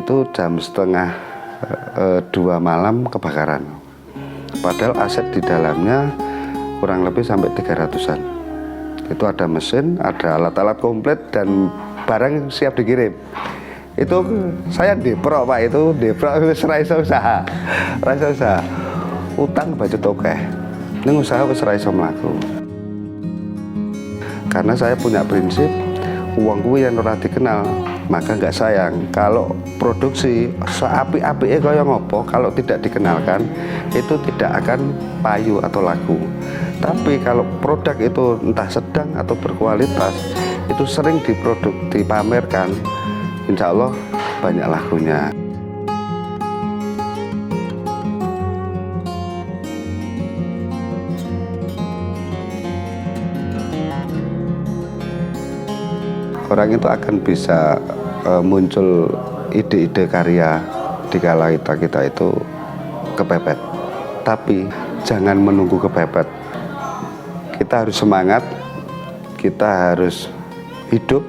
itu jam setengah 2 malam kebakaran. Padahal aset di dalamnya kurang lebih sampai 300-an. Itu ada mesin, ada alat-alat komplit dan barang siap dikirim. Itu saya deprok Pak, itu deprok seraiso usaha. Raiso usaha. Utang baju tokeh. Ini usaha wis ra iso mlaku. Karena saya punya prinsip uangku yang ora dikenal maka nggak sayang. Kalau produksi seapi-apike kaya ngopo, kalau tidak dikenalkan itu tidak akan payu atau laku. Tapi kalau produk itu entah sedang atau berkualitas, itu sering dipamerkan, insya Allah banyak lakunya. Orang itu akan bisa muncul ide-ide karya dikala kita itu kepepet. Tapi jangan menunggu kepepet. Kita harus semangat, kita harus hidup,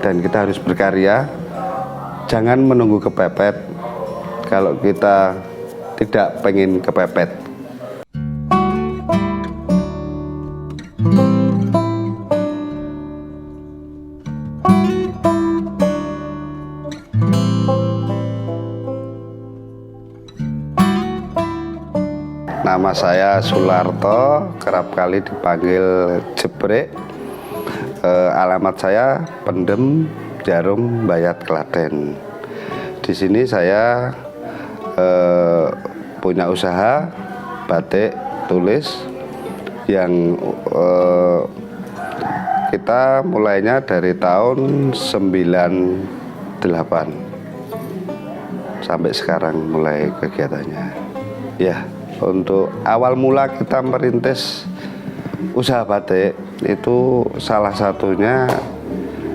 dan kita harus berkarya. Jangan menunggu kepepet kalau kita tidak pengen kepepet. Nama saya Sularto, kerap kali dipanggil Jebrek. Alamat saya Pendem, Jarum, Bayat, Klaten. Di sini saya punya usaha batik tulis yang kita mulainya dari tahun 98 sampai sekarang mulai kegiatannya. Ya. Untuk awal mula kita merintis usaha batik itu salah satunya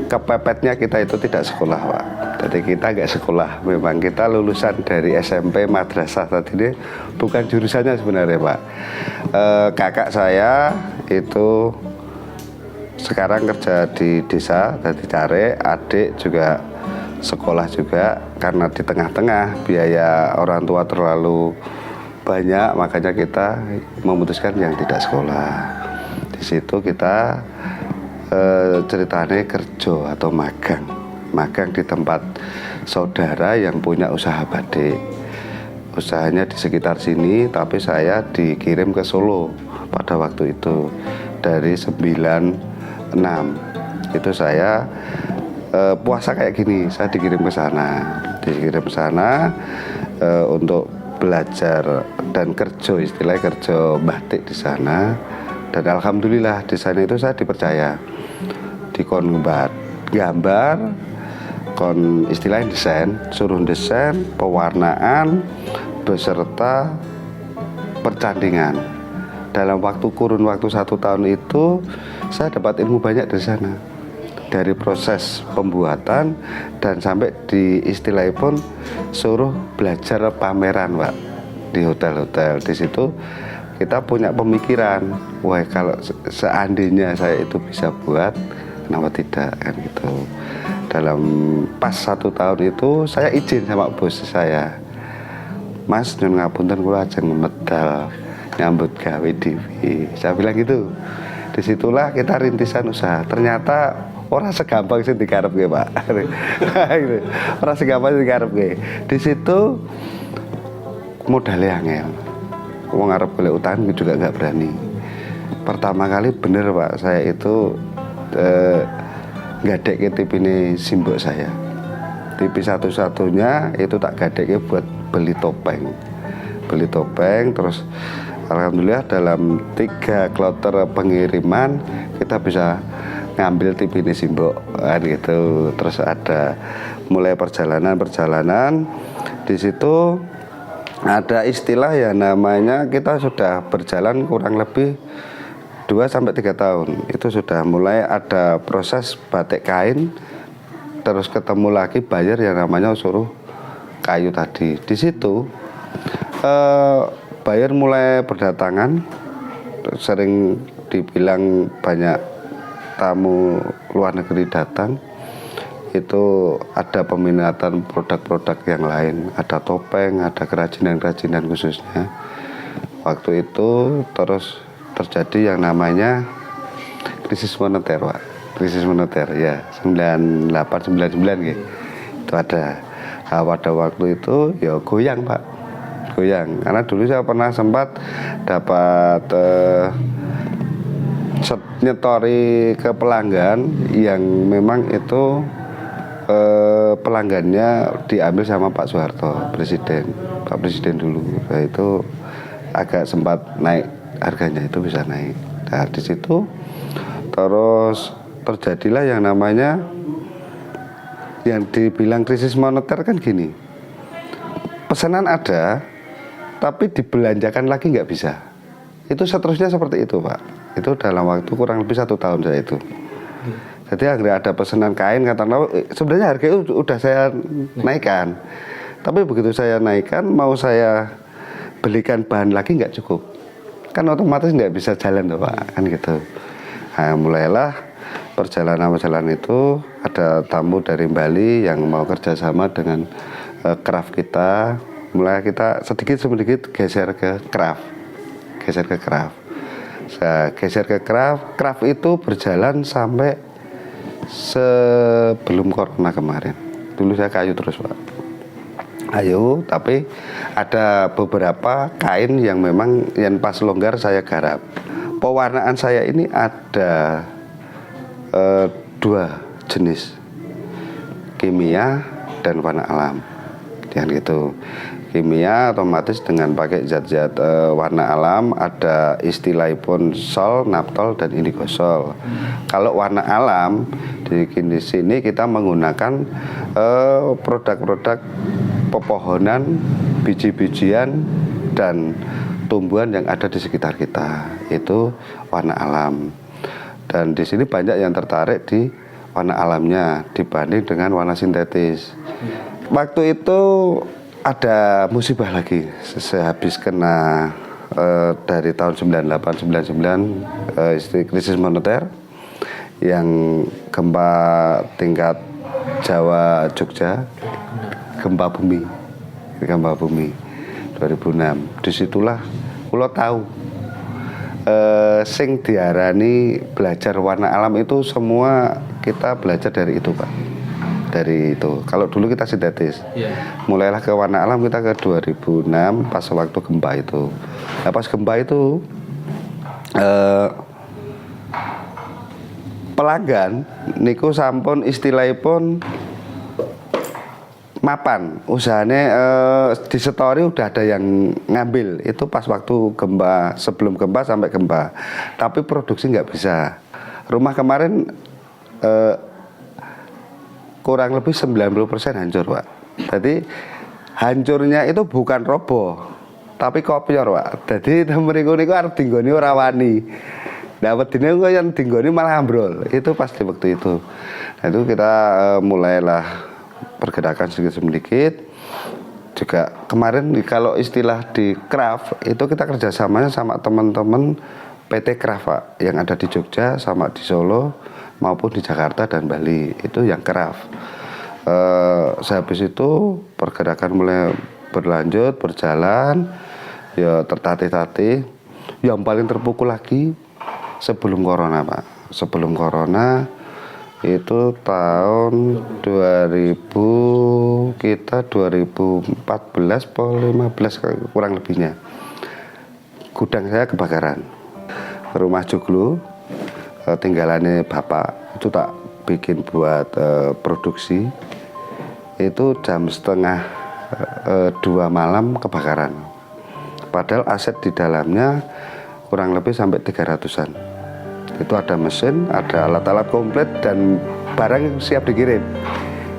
kepepetnya kita itu tidak sekolah Pak. Jadi kita nggak sekolah, memang kita lulusan dari SMP madrasah tadi ini, bukan jurusannya sebenarnya Pak. Kakak saya itu sekarang kerja di desa, jadi cari, adik juga sekolah juga, karena di tengah-tengah biaya orang tua terlalu banyak, makanya kita memutuskan yang tidak sekolah. Di situ kita ceritanya kerja atau magang di tempat saudara yang punya usaha batik. Usahanya di sekitar sini, tapi saya dikirim ke Solo pada waktu itu dari 96. Itu saya puasa kayak gini, saya dikirim ke sana, untuk belajar dan kerja, istilahnya kerja batik di sana. Dan alhamdulillah di sana itu saya dipercaya, dikon gambar, kon istilahnya desain, suruh desain, pewarnaan beserta percandingan. Dalam kurun waktu 1 tahun itu saya dapat ilmu banyak dari sana, dari proses pembuatan dan sampai di istilahnya pun suruh belajar pameran Pak di hotel-hotel. Di situ kita punya pemikiran, wah kalau seandainya saya itu bisa buat, kenapa tidak kan gitu. Dalam pas 1 tahun itu saya izin sama bos saya, Mas nyun ngapunten kula ajeng medal nyambut gawe dhewe. Saya bilang gitu. Disitulah kita rintisan usaha. Ternyata orang segampang sih dikarepke Pak. Orang segampang sih dikarepke. Di situ modalnya angel. Wong arep golek utang juga nggak berani. Pertama kali bener Pak, saya itu gadekke TV ini simbok saya. TV satu-satunya itu tak gadekke buat beli topeng. Terus alhamdulillah dalam 3 kloter pengiriman kita bisa ngambil TV ini simbok kan gitu. Terus ada mulai perjalanan di situ ada istilah ya, namanya kita sudah berjalan kurang lebih 2-3 tahun. Itu sudah mulai ada proses batik kain, terus ketemu lagi bayar yang namanya suruh kayu tadi. Di situ bayar mulai berdatangan, sering dibilang banyak tamu luar negeri datang. itu ada peminatan produk-produk yang lain, ada topeng, ada kerajinan-kerajinan khususnya. Waktu itu terus terjadi yang namanya krisis moneter, Pak. Krisis moneter ya, 98 99 gitu. Itu ada. Nah, pada waktu itu ya goyang, Pak. Goyang. Karena dulu saya pernah sempat dapat nyetori ke pelanggan yang memang itu pelanggannya diambil sama Pak Soeharto, Presiden, Pak Presiden dulu. Nah, itu agak sempat naik harganya, itu bisa naik. Nah, di situ terus terjadilah yang namanya yang dibilang krisis moneter kan gini. Pesanan ada, tapi dibelanjakan lagi nggak bisa. Itu seterusnya seperti itu, Pak. Itu dalam waktu kurang lebih 1 tahun saya itu. Jadi akhirnya ada pesanan kain, katakanlah sebenarnya harganya udah saya naikkan, tapi begitu saya naikkan mau saya belikan bahan lagi nggak cukup, kan otomatis nggak bisa jalan tuh, Pak, kan gitu. Nah, mulailah perjalanan itu, ada tamu dari Bali yang mau kerjasama dengan craft kita, mulai kita sedikit geser ke craft. Saya geser ke craft itu berjalan sampai sebelum corona kemarin. Dulu saya kayu terus, Pak. Kayu, tapi ada beberapa kain yang memang yang pas longgar saya garap. Pewarnaan saya ini ada 2 jenis, kimia dan warna alam. Yang gitu. Kimia otomatis dengan pakai zat-zat warna alam, ada istilah pun sol, naptol, dan indigosol. Kalau warna alam di sini kita menggunakan produk-produk pepohonan, biji-bijian, dan tumbuhan yang ada di sekitar kita. Itu warna alam. Dan di sini banyak yang tertarik di warna alamnya dibanding dengan warna sintetis. Waktu itu ada musibah lagi, sehabis kena dari tahun 98-99 krisis moneter yang gempa tingkat Jawa Jogja, gempa bumi 2006. Disitulah kula tahu sing diarani belajar warna alam itu semua kita belajar dari itu, Pak. Dari itu. Kalau dulu kita sintetis. Mulailah ke warna alam kita ke 2006 pas waktu gempa itu. Nah, pas gempa itu pelanggan niku sampun istilahipun mapan. Usahanya di story udah ada yang ngambil. Itu pas waktu gempa, sebelum gempa sampai gempa. Tapi produksi nggak bisa. Rumah kemarin kurang lebih 90% hancur, Pak. Jadi hancurnya itu bukan roboh, tapi kopior, Pak. Jadi mriku niku arep dinggoni ora wani. Nah, wedine kok yang dinggoni malah ambrol. Itu pasti waktu itu. Nah, itu kita mulailah pergerakan sedikit. Juga kemarin kalau istilah di craft itu kita kerjasamanya sama teman-teman PT Craft, Pak, yang ada di Jogja sama di Solo maupun di Jakarta dan Bali. Itu yang craft. Sehabis itu pergerakan mulai berlanjut, berjalan, ya tertatih-tatih. Yang paling terpukul lagi sebelum corona, Pak. Sebelum corona itu tahun 2000, kita 2014 atau 15 kurang lebihnya. Gudang saya kebakaran. Rumah joglo tinggalannya bapak itu tak bikin buat produksi, itu jam setengah 2 malam kebakaran, padahal aset di dalamnya kurang lebih sampai 300-an. Itu ada mesin, ada alat-alat komplit dan barang siap dikirim.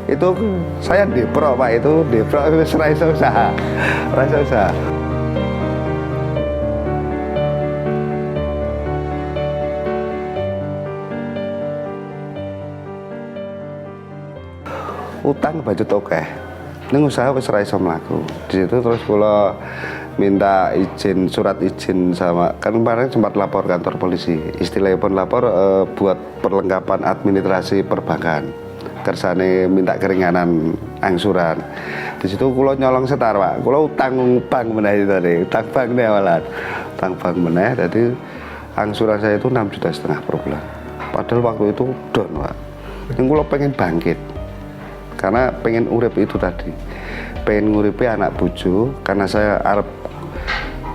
Itu saya deprok, Pak. Itu deprok wis ra iso usaha. Utang budget oke. Ning usaha wis ra iso mlaku. Di situ terus kula minta izin, surat izin sama, kan kemarin sempat lapor kantor polisi. Istilahnya pun lapor buat perlengkapan administrasi perbankan. kersane minta keringanan angsuran. Di situ kula nyolong setar, Pak. Kula utang bank meneh tadi, utang bank meneh malah. Utang bank meneh, jadi angsuran saya itu 6,5 juta per bulan. Padahal waktu itu down, Pak. Yang kula pengen bangkit. Karena pengen urip itu tadi. Pengen nguripi anak bojo, karena saya arep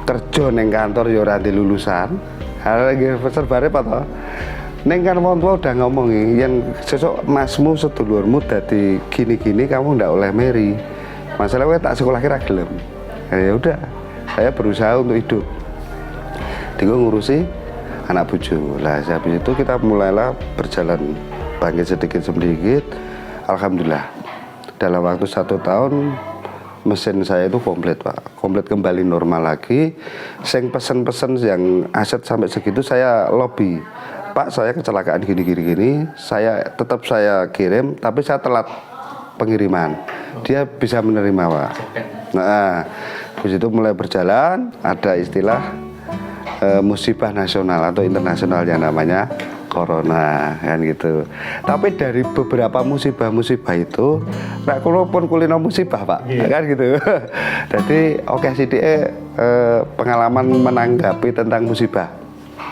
kerja neng kantor ya ora lulusan. Hal lagi serbare apa toh? Neng kan wong tua udah ngomongi yang sesok masmu sedulurmu dadi gini-gini kamu ndak oleh meri. Masalahnya tak sekolah kira gelem. Ya udah, saya berusaha untuk hidup. Tinggal ngurusi anak bojo. Lah habis itu kita mulailah berjalan bangkit sedikit. Alhamdulillah. Dalam waktu 1 tahun mesin saya itu komplit, Pak. Komplit kembali normal lagi. Sing pesen-pesen yang aset sampai segitu saya lobby. Pak, saya kecelakaan gini. Saya kirim, tapi saya telat pengiriman. Dia bisa menerima, Pak. Nah, di situ mulai berjalan. Ada istilah musibah nasional atau internasional yang namanya corona, kan gitu. Tapi dari beberapa musibah itu, nak kulo pun kulino musibah, Pak, kan gitu. Jadi oke sih pengalaman menanggapi tentang musibah.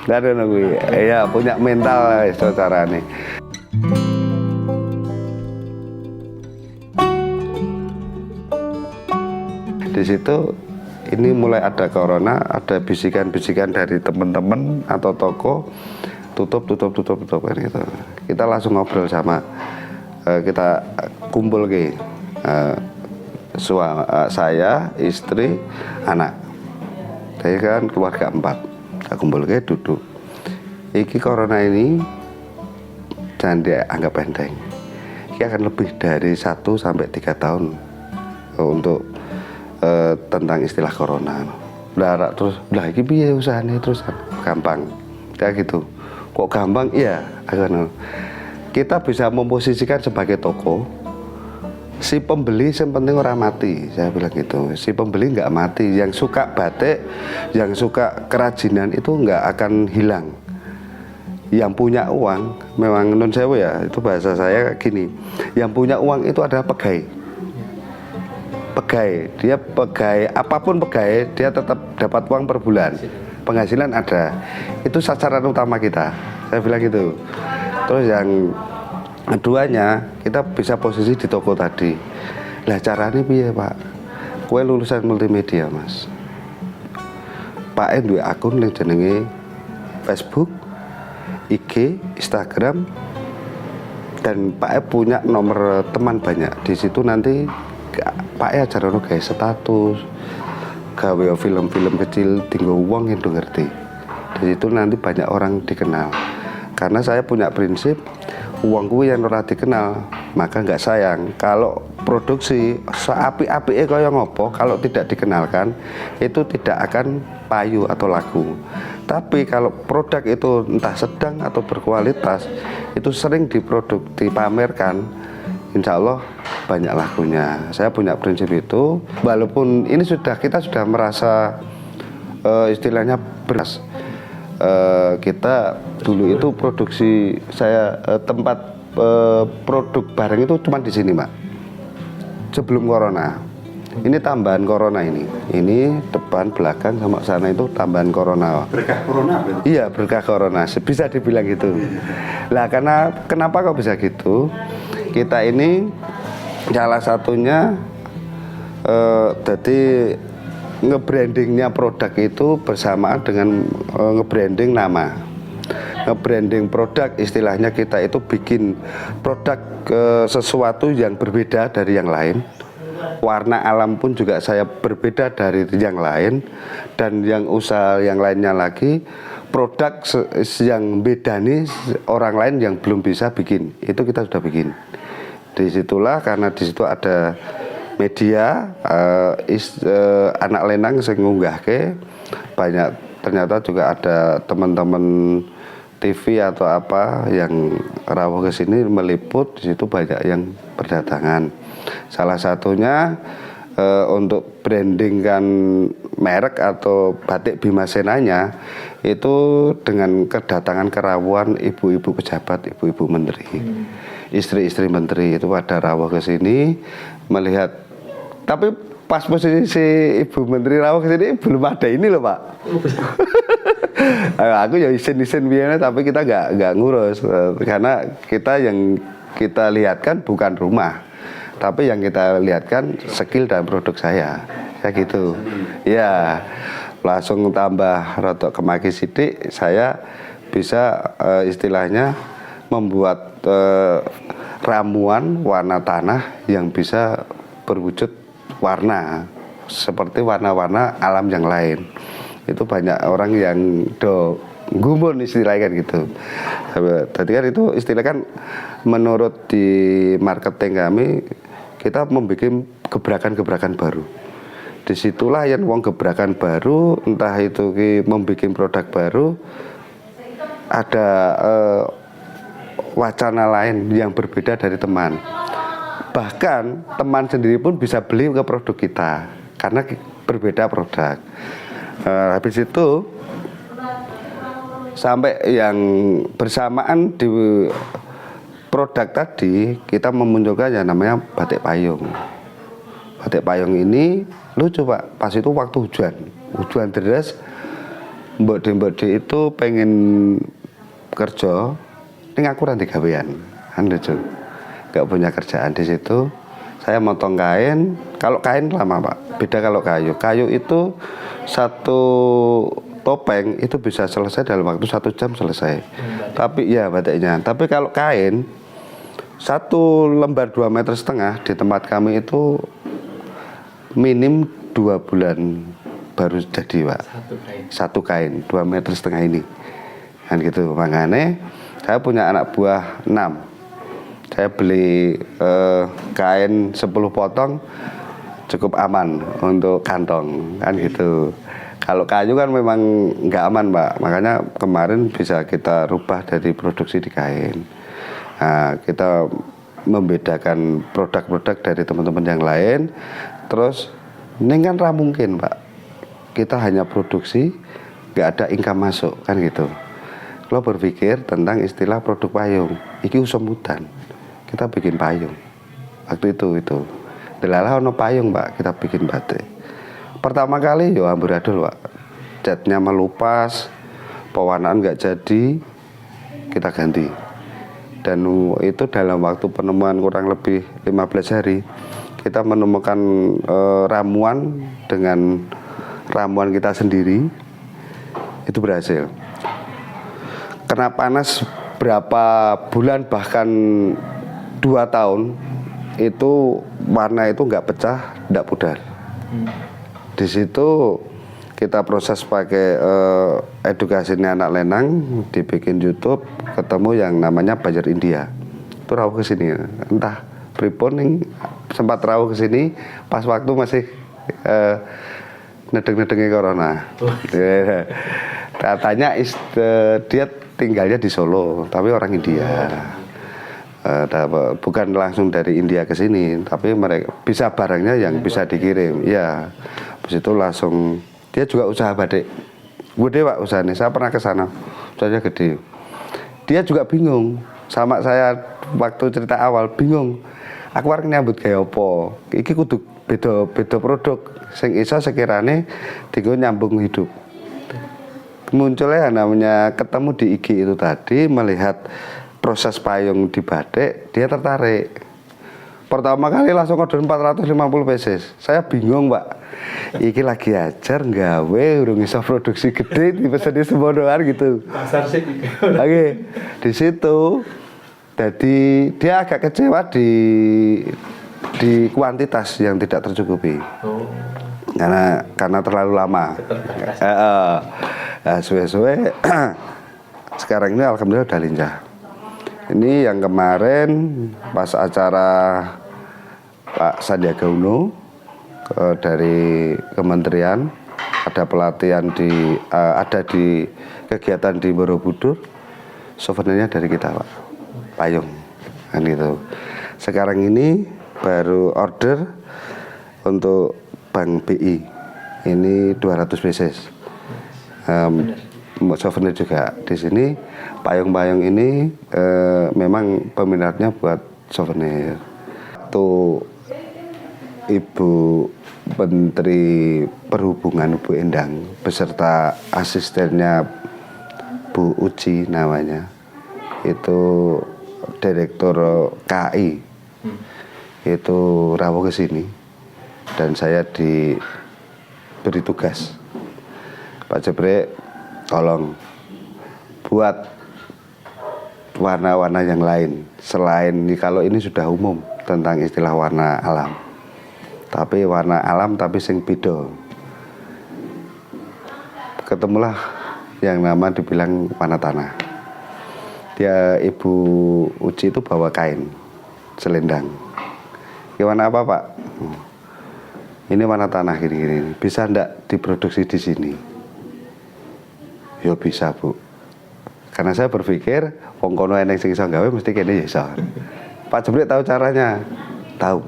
Dan ya punya mental itu caranya. Di situ ini mulai ada corona, ada bisikan-bisikan dari teman-teman atau toko tutup kan gitu. Kita langsung ngobrol sama kita kumpul ke saya, istri, anak. Saya kan keluarga 4. Kita kumpul ke duduk. Iki corona ini jangan dianggap enteng. Ini akan lebih dari 1 sampai 3 tahun untuk tentang istilah corona. Terus iki piye usahane terus gampang. Kayak gitu. Kok gampang? Iya, kita bisa memposisikan sebagai toko. Si pembeli yang penting orang mati, saya bilang gitu. Si pembeli nggak mati, yang suka batik, yang suka kerajinan itu nggak akan hilang. Yang punya uang, memang non sewu ya, itu bahasa saya gini. Yang punya uang itu adalah pegai. Dia pegai, apapun pegai, dia tetap dapat uang per bulan. Penghasilan ada. Itu sasaran utama kita, saya bilang gitu. Terus yang keduanya, kita bisa posisi di toko tadi. Lah caranya piye, Pak? Kue lulusan multimedia, Mas. Pak duwe akun yang jenenge Facebook, IG, Instagram, dan Pak punya nomor teman banyak. Di situ nanti Pak ajaran kayak status, gawe film-film kecil, tinggal uang yang ngerti. Di situ nanti banyak orang dikenal. Karena saya punya prinsip uangku yang ora dikenal, maka nggak sayang. Kalau produksi seapi-api kaya ngopo, kalau tidak dikenalkan, itu tidak akan payu atau laku. Tapi kalau produk itu entah sedang atau berkualitas, itu sering dipamerkan, insya Allah banyak lakunya. Saya punya prinsip itu, walaupun ini kita sudah merasa istilahnya beras. Kita dulu itu produksi saya tempat produk barang itu cuma di sini, Pak. Sebelum corona. Ini tambahan corona ini. Ini depan, belakang sama sana itu tambahan corona. Berkah corona berarti? Iya, berkah corona. Bisa dibilang gitu. Lah kenapa kok bisa gitu? Kita ini salah satunya jadi nge-brandingnya produk itu bersamaan dengan nge-branding nama. Nge-branding produk istilahnya kita itu bikin produk sesuatu yang berbeda dari yang lain. Warna alam pun juga saya berbeda dari yang lain. Dan yang usaha yang lainnya lagi, produk yang beda nih orang lain yang belum bisa bikin, itu kita sudah bikin. Disitulah karena disitu ada media anak lenang sing ngunggahke banyak, ternyata juga ada teman-teman TV atau apa yang rawuh ke sini meliput, di situ banyak yang berdatangan. Salah satunya untuk brandingkan merek atau batik Bima Senanya itu dengan kedatangan kerawuan ibu-ibu pejabat, ibu-ibu menteri. istri-istri menteri itu pada rawuh ke sini melihat, tapi pas posisi Ibu Menteri rawuh ke sini belum ada ini loh Pak. Aku ya isin-isin biasa, tapi kita nggak ngurus karena yang kita lihatkan bukan rumah, tapi yang kita lihatkan skill dan produk saya, ya gitu. Ya langsung tambah rotok kemaki sidik, saya bisa istilahnya membuat ramuan warna tanah yang bisa berwujud warna seperti warna-warna alam yang lain. Itu banyak orang yang gumun istilahnya kan gitu. Tadi kan itu istilah kan menurut di marketing kami, kita membuat gebrakan-gebrakan baru. Disitulah yang wong gebrakan baru, entah itu membuat produk baru, ada wacana lain yang berbeda dari teman. Bahkan teman sendiri pun bisa beli ke produk kita karena berbeda produk. Habis itu sampai yang bersamaan di produk tadi kita memunculkan yang namanya batik payung. Batik payung ini lucu Pak, pas itu waktu hujan deras, mbok de itu pengen kerja, ini aku nanti gawean, kan lucu, gak punya kerjaan di situ. Saya motong kain, kalau kain lama Pak, beda kalau kayu itu satu topeng itu bisa selesai dalam waktu 1 jam selesai. Tapi ya batiknya, tapi kalau kain satu lembar 2,5 meter di tempat kami itu minim 2 bulan baru jadi Pak. Satu kain 2,5 meter ini, kan gitu. Makanya saya punya anak buah 6. Saya beli kain 10 potong cukup aman untuk kantong, kan gitu. Kalau kayu kan memang nggak aman Pak, makanya kemarin bisa kita rubah dari produksi di kain. Nah, kita membedakan produk-produk dari teman-teman yang lain. Terus ini kan mungkin Pak, kita hanya produksi, nggak ada income masuk, kan gitu. Kalau berpikir tentang istilah produk payung, iki usemudan, kita bikin payung. Waktu itu delalah ono payung Pak, kita bikin batik. Pertama kali yo amburadul Pak, catnya melupas, pewarnaan nggak jadi, kita ganti. Dan itu dalam waktu penemuan kurang lebih 15 hari, kita menemukan ramuan dengan ramuan kita sendiri, itu berhasil. Kena panas berapa bulan bahkan 2 tahun, itu warna itu nggak pecah, nggak pudar. Di situ kita proses pakai edukasinya anak lenang, dibikin YouTube, ketemu yang namanya Bayer India. Itu rawuh ke sini, entah pripun yang sempat rawuh ke sini pas waktu masih nedeng-nedengnya corona. Katanya dia tinggalnya di Solo, tapi orang India. Bukan langsung dari India ke sini, tapi mereka bisa barangnya yang bisa dikirim. Ya, habis itu langsung dia juga usaha batik. Gede Pak usahanya, saya pernah ke sana. Usahanya gede. Dia juga bingung sama saya waktu cerita awal, bingung. Aku arep nyambut gawe apa? Iki kudu beda produk sing iso sekirane dienggo nyambung hidup. Munculnya namanya ketemu di IG itu tadi, melihat proses payung di batik, dia tertarik. Pertama kali langsung order 450 pieces. Saya bingung Pak, iki lagi ajar nggawe urung iso produksi gede dipesen di sembodoan gitu. Pasar sih. Oke, di situ jadi dia agak kecewa di kuantitas yang tidak tercukupi. Oh. Karena terlalu lama. Nah, suwe-suwe sekarang ini alhamdulillah udah lincah. Ini yang kemarin pas acara Pak Sandiaga Uno dari kementerian, ada pelatihan ada di kegiatan di Borobudur, souvenirnya dari kita Pak, payung kan gitu. Sekarang ini baru order untuk Bank BI, ini 200 pieces. Souvenir juga di sini. Payung-payung ini memang peminatnya buat souvenir. Itu Ibu Menteri Perhubungan Bu Endang beserta asistennya Bu Uci namanya, itu Direktur KAI, itu rawuh ke sini dan saya diberi tugas, Pak Jebre tolong buat warna-warna yang lain selain kalau ini sudah umum tentang istilah warna alam, tapi warna alam tapi sing beda. Ketemulah yang nama dibilang warna tanah. Dia Ibu Uci itu bawa kain selendang. Ini warna apa, Pak? Ini warna tanah gini-gini. Bisa ndak diproduksi di sini? Ya bisa, Bu. Karena saya berpikir wong kono eneng sing iso gawe mesti kene ya iso. Pak Jebret tahu caranya? Tahu.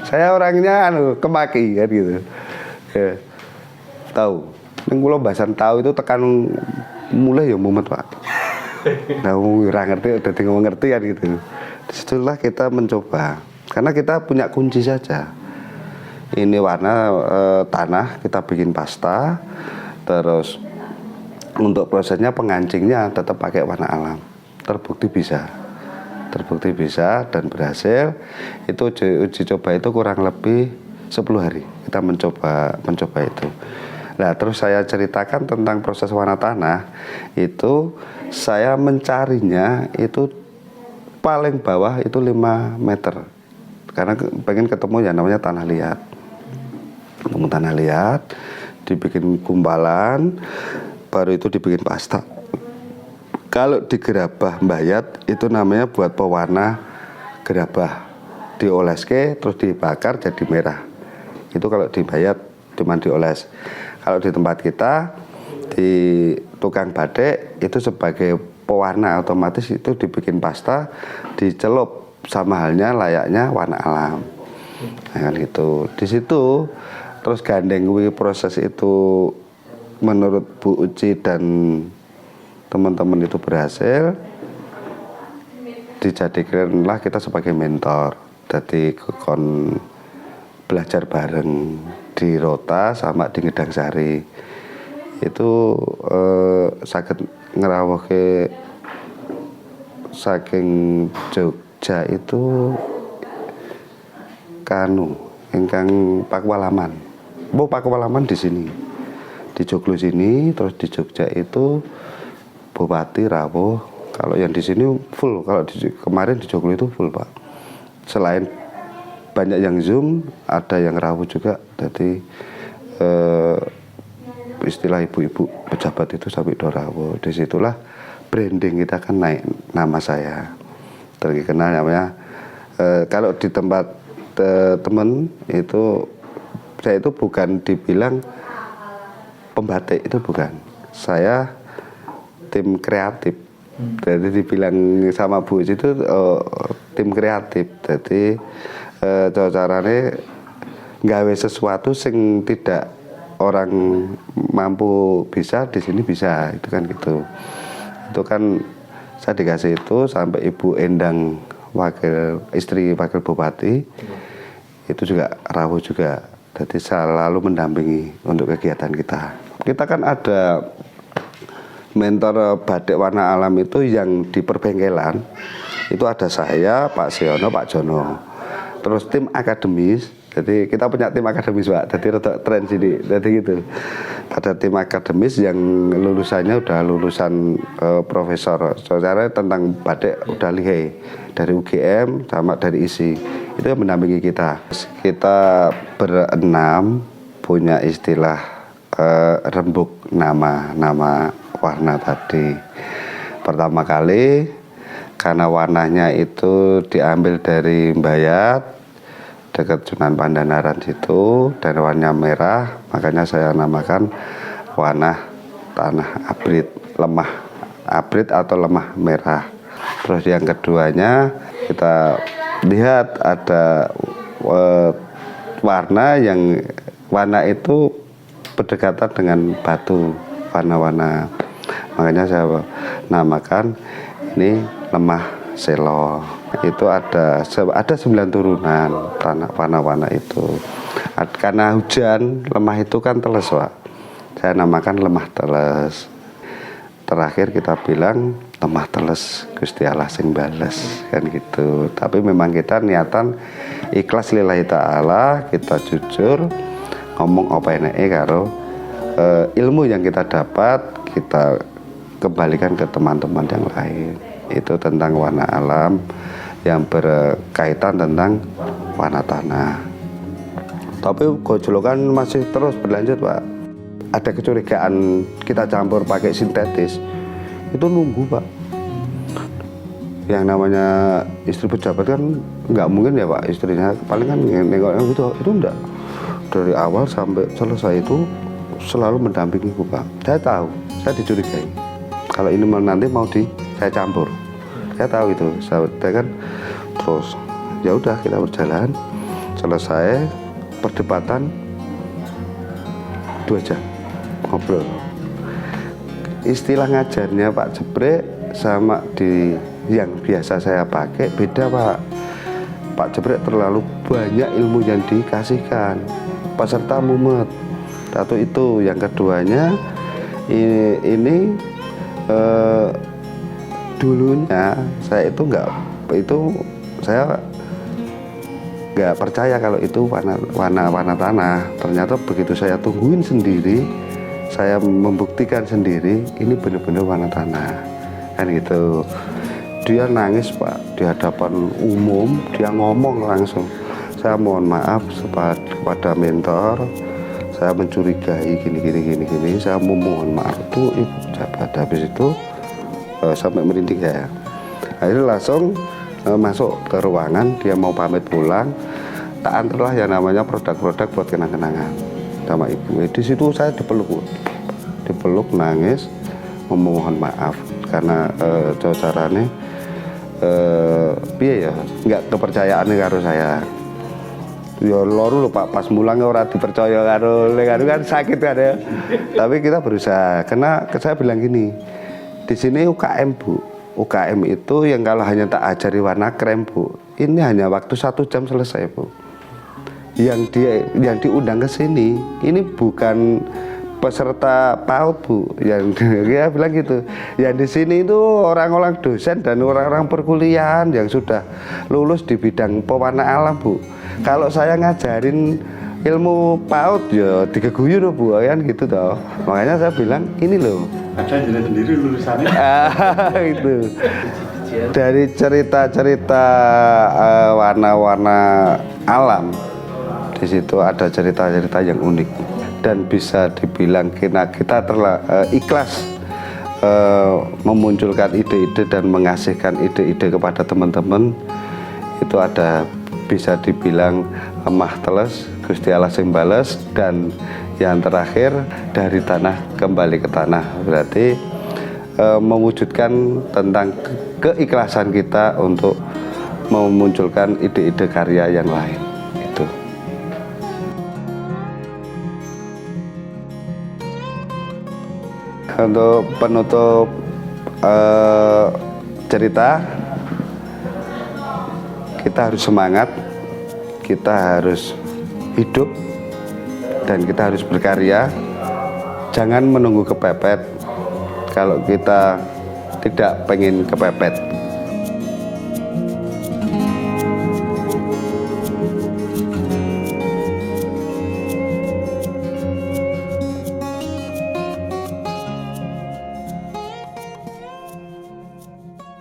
Saya orangnya kemaki kan gitu. Ya. Tahu. Ning kula bahasan tahu itu tekan mulai ya mumet, Pak. Nah, ora ngerti dadi ngomong ngerti kan gitu. Disitulah kita mencoba. Karena kita punya kunci saja. Ini warna tanah, kita bikin pasta. Terus untuk prosesnya pengancingnya tetap pakai warna alam. Terbukti bisa dan berhasil. Itu uji coba itu kurang lebih 10 hari kita mencoba itu. Nah, terus saya ceritakan tentang proses warna tanah itu saya mencarinya itu paling bawah itu 5 meter karena pengen ketemu yang namanya tanah liat. Ketemu tanah liat, dibikin gumpalan, baru itu dibikin pasta. Kalau digerabah mbayat itu namanya buat pewarna gerabah, dioleske terus dibakar jadi merah. Itu kalau dibayat cuma dioles. Kalau di tempat kita di tukang batik itu sebagai pewarna otomatis itu dibikin pasta, dicelup sama halnya layaknya warna alam. Nah, kan gitu. Di situ terus gandeng proses itu menurut Bu Uci dan teman-teman itu berhasil, dijadikanlah kita sebagai mentor. Jadi kon belajar bareng di Rota sama di Ngedang Sari itu saged ngerawuhke saking Jogja itu kanu ingkang Pakualaman. Pakualaman di sini. Di Joglo sini, terus di Jogja itu Bupati rawuh. Kalau yang di sini full, kalau kemarin di Joglo itu full, Pak. Selain banyak yang Zoom, ada yang rawuh juga. Jadi istilah ibu-ibu pejabat itu sampai rawuh. Disitulah branding kita kan naik nama saya. Terkenal namanya. Kalau di tempat teman itu saya itu bukan dibilang pembatik, itu bukan. Saya tim kreatif. Jadi dibilang sama Bu itu tim kreatif. Jadi carane gawe sesuatu sing tidak orang mampu bisa di sini bisa, itu kan gitu. Itu kan saya dikasih itu sampai Ibu Endang istri wakil bupati itu juga rawuh juga. Jadi selalu mendampingi untuk kegiatan kita. Kita kan ada mentor batik warna alam itu yang di perbengkelan itu ada saya, Pak Siono, Pak Jono. Terus tim akademis, jadi kita punya tim akademis, Pak. Jadi rada tren sini, jadi gitu. Ada tim akademis yang lulusannya udah lulusan profesor. Secara tentang batik udah lihai dari UGM sama dari ISI. Itu yang mendampingi kita. Kita berenam punya istilah rembuk nama warna tadi. Pertama kali karena warnanya itu diambil dari Mbayat dekat Sunan Pandanaran situ dan warnanya merah, makanya saya namakan warna tanah abrit, lemah abrit atau lemah merah. Terus yang keduanya kita lihat ada warna itu berdekatan dengan batu, warna-warna. Makanya saya namakan ini lemah selo. Itu ada 9 turunan tanah wana-wana itu. Karena hujan, lemah itu kan teles, Pak. Saya namakan lemah teles. Terakhir kita bilang lemah teles Gusti Allah sing bales, kan gitu. Tapi memang kita niatan ikhlas lillahi ta'ala, kita jujur ngomong apa enake karo ilmu yang kita dapat, kita kembalikan ke teman-teman yang lain. Itu tentang warna alam yang berkaitan tentang warna tanah. Tapi gojlokan masih terus berlanjut, Pak. Ada kecurigaan kita campur pakai sintetis, itu nunggu, Pak. Yang namanya istri pejabat kan nggak mungkin ya, Pak, istrinya paling kan nengoknya gitu, itu enggak. Dari awal sampai selesai itu selalu mendampingiku, Pak. Saya tahu, saya dicurigai. Kalau ini nanti mau saya campur, saya tahu itu. Saya kan terus ya udah kita berjalan, selesai perdebatan 2 jam ngobrol. Istilah ngajarnya Pak Jebrek sama di yang biasa saya pakai beda, Pak. Pak Jebrek terlalu banyak ilmu yang dikasihkan, peserta mumet. Satu itu, yang keduanya ini dulunya saya itu saya nggak percaya kalau itu warna tanah. Ternyata begitu saya tungguin sendiri, saya membuktikan sendiri ini benar-benar warna tanah, kan gitu. Dia nangis, Pak, di hadapan umum. Dia ngomong langsung, saya mohon maaf kepada mentor, saya mencurigai gini, saya memohon maaf. Itu ibu pejabat. Habis itu sampai merinding ya. Akhirnya langsung masuk ke ruangan, dia mau pamit pulang, tak antarlah yang namanya produk-produk buat kenang-kenangan sama ibu. Di situ saya dipeluk nangis, memohon maaf karena carane piye ya, nggak kepercayaannya karo saya. Ya loro lho, Pak, pas mulang ora dipercaya karo kan sakit kan ya. Tapi kita berusaha, karena saya bilang gini, di sini UKM, Bu. UKM itu yang kalau hanya tak ajari warna krem, Bu, ini hanya waktu 1 jam selesai, Bu. Yang diundang ke sini ini bukan peserta PAUD, Bu. Yang dia bilang gitu. Yang di sini itu orang-orang dosen dan orang-orang perkuliahan yang sudah lulus di bidang pewarna alam, Bu. Kalau saya ngajarin ilmu PAUD ya digeguyu loh, Bu, kan gitu toh. Makanya saya bilang ini loh. Ada jalan sendiri lulusannya. Itu. Dari cerita-cerita warna-warna alam, di situ ada cerita-cerita yang unik dan bisa dibilang kita ikhlas memunculkan ide-ide dan mengasihkan ide-ide kepada teman-teman. Itu ada bisa dibilang lemah teles Gusti Allah sing bales, dan yang terakhir dari tanah kembali ke tanah. Berarti mewujudkan tentang keikhlasan kita untuk memunculkan ide-ide karya yang lain. Itu. Untuk penutup cerita, kita harus semangat, kita harus hidup, dan kita harus berkarya. Jangan menunggu kepepet. Kalau kita tidak pengen kepepet,